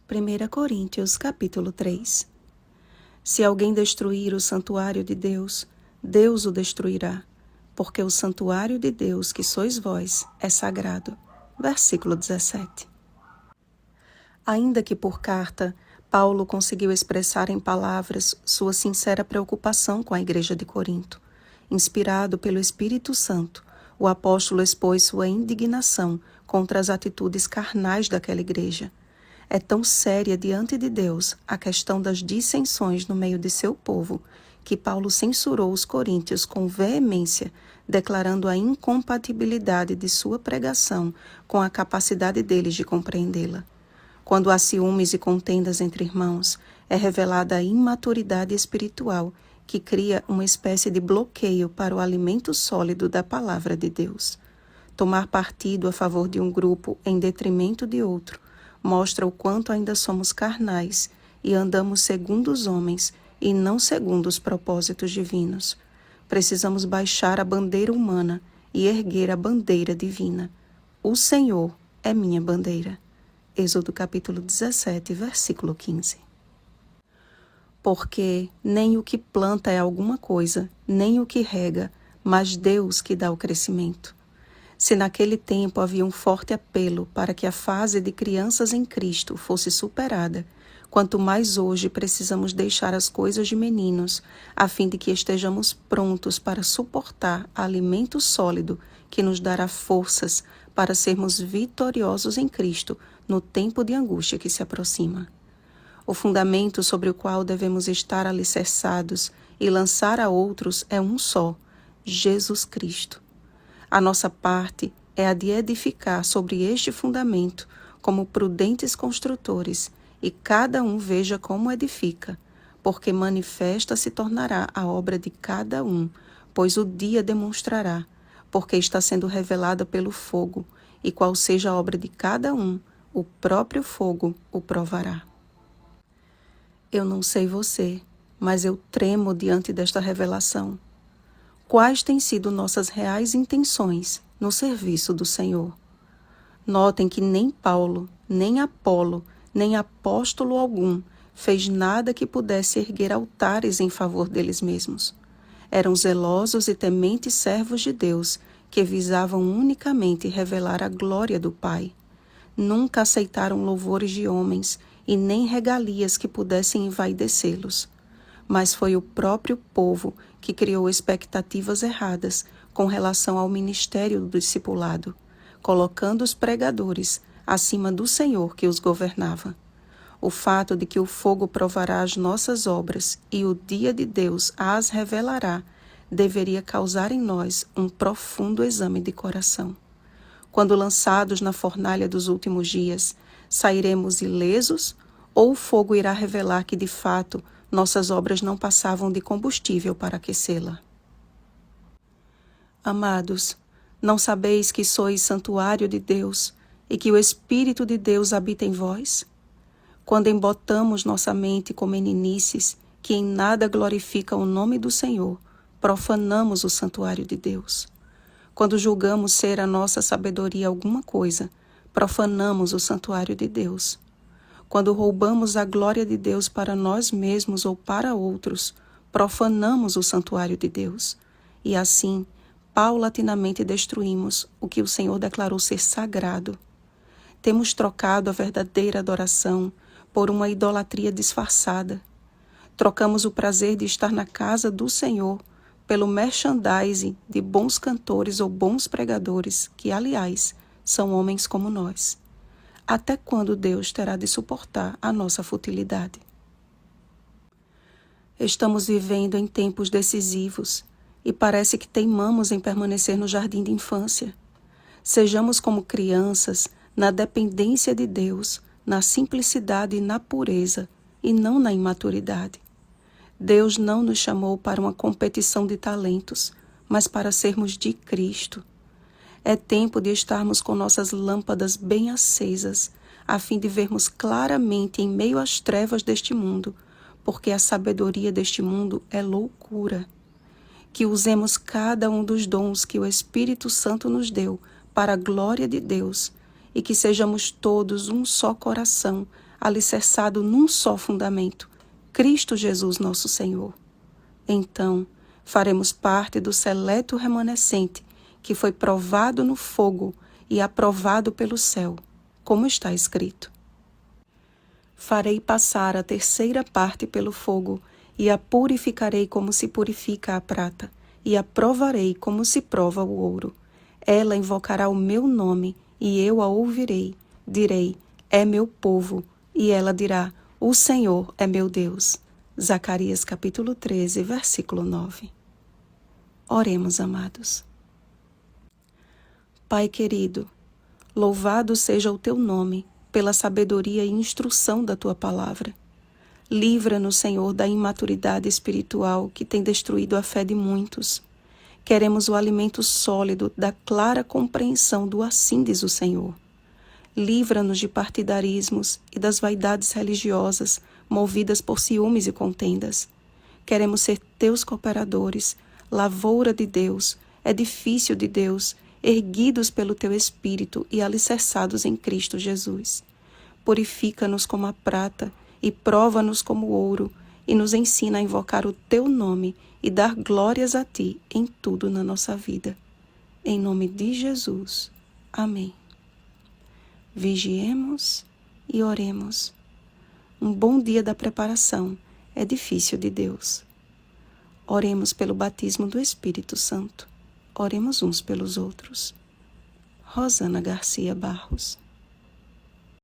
1 Coríntios capítulo 3. Se alguém destruir o santuário de Deus, Deus o destruirá, porque o santuário de Deus, que sois vós, é sagrado. Versículo 17. Ainda que por carta, Paulo conseguiu expressar em palavras sua sincera preocupação com a igreja de Corinto. Inspirado pelo Espírito Santo, o apóstolo expôs sua indignação contra as atitudes carnais daquela igreja. É tão séria diante de Deus a questão das dissensões no meio de seu povo, que Paulo censurou os coríntios com veemência, declarando a incompatibilidade de sua pregação com a capacidade deles de compreendê-la. Quando há ciúmes e contendas entre irmãos, é revelada a imaturidade espiritual que cria uma espécie de bloqueio para o alimento sólido da palavra de Deus. Tomar partido a favor de um grupo em detrimento de outro mostra o quanto ainda somos carnais e andamos segundo os homens e não segundo os propósitos divinos. Precisamos baixar a bandeira humana e erguer a bandeira divina. O Senhor é minha bandeira. Êxodo capítulo 17, versículo 15. Porque nem o que planta é alguma coisa, nem o que rega, mas Deus que dá o crescimento. Se naquele tempo havia um forte apelo para que a fase de crianças em Cristo fosse superada, quanto mais hoje precisamos deixar as coisas de meninos, a fim de que estejamos prontos para suportar alimento sólido que nos dará forças para sermos vitoriosos em Cristo no tempo de angústia que se aproxima. O fundamento sobre o qual devemos estar alicerçados e lançar a outros é um só, Jesus Cristo. A nossa parte é a de edificar sobre este fundamento como prudentes construtores, e cada um veja como edifica, porque manifesta se tornará a obra de cada um, pois o dia demonstrará, porque está sendo revelada pelo fogo, e qual seja a obra de cada um, o próprio fogo o provará. Eu não sei você, mas eu tremo diante desta revelação. Quais têm sido nossas reais intenções no serviço do Senhor? Notem que nem Paulo, nem Apolo, nem apóstolo algum fez nada que pudesse erguer altares em favor deles mesmos. Eram zelosos e tementes servos de Deus que visavam unicamente revelar a glória do Pai. Nunca aceitaram louvores de homens e nem regalias que pudessem envaidecê-los. Mas foi o próprio povo que criou expectativas erradas com relação ao ministério do discipulado, colocando os pregadores acima do Senhor que os governava. O fato de que o fogo provará as nossas obras e o dia de Deus as revelará deveria causar em nós um profundo exame de coração. Quando lançados na fornalha dos últimos dias, sairemos ilesos ou o fogo irá revelar que, de fato, nossas obras não passavam de combustível para aquecê-la? Amados, não sabeis que sois santuário de Deus e que o Espírito de Deus habita em vós? Quando embotamos nossa mente com meninices que em nada glorificam o nome do Senhor, profanamos o santuário de Deus. Quando julgamos ser a nossa sabedoria alguma coisa, profanamos o santuário de Deus. Quando roubamos a glória de Deus para nós mesmos ou para outros, profanamos o santuário de Deus. E assim, paulatinamente destruímos o que o Senhor declarou ser sagrado. Temos trocado a verdadeira adoração por uma idolatria disfarçada. Trocamos o prazer de estar na casa do Senhor pelo merchandising de bons cantores ou bons pregadores, que, aliás, são homens como nós. Até quando Deus terá de suportar a nossa futilidade? Estamos vivendo em tempos decisivos e parece que teimamos em permanecer no jardim de infância. Sejamos como crianças, na dependência de Deus, na simplicidade e na pureza, e não na imaturidade. Deus não nos chamou para uma competição de talentos, mas para sermos de Cristo. É tempo de estarmos com nossas lâmpadas bem acesas, a fim de vermos claramente em meio às trevas deste mundo, porque a sabedoria deste mundo é loucura. Que usemos cada um dos dons que o Espírito Santo nos deu para a glória de Deus, e que sejamos todos um só coração, alicerçado num só fundamento, Cristo Jesus nosso Senhor. Então, faremos parte do seleto remanescente que foi provado no fogo e aprovado pelo céu, como está escrito. Farei passar a terceira parte pelo fogo e a purificarei como se purifica a prata, e a provarei como se prova o ouro. Ela invocará o meu nome, e eu a ouvirei. Direi, é meu povo, e ela dirá, o Senhor é meu Deus. Zacarias capítulo 13, versículo 9. Oremos, amados. Pai querido, louvado seja o teu nome pela sabedoria e instrução da tua palavra. Livra-nos, Senhor, da imaturidade espiritual que tem destruído a fé de muitos. Queremos o alimento sólido da clara compreensão do assim diz o Senhor. Livra-nos de partidarismos e das vaidades religiosas movidas por ciúmes e contendas. Queremos ser teus cooperadores, lavoura de Deus, edifício de Deus, erguidos pelo teu Espírito e alicerçados em Cristo Jesus. Purifica-nos como a prata e prova-nos como ouro, e nos ensina a invocar o teu nome e dar glórias a ti em tudo na nossa vida. Em nome de Jesus. Amém. Vigiemos e oremos. Um bom dia da preparação, edifício de Deus. Oremos pelo batismo do Espírito Santo. Oremos uns pelos outros. Rosana Garcia Barros.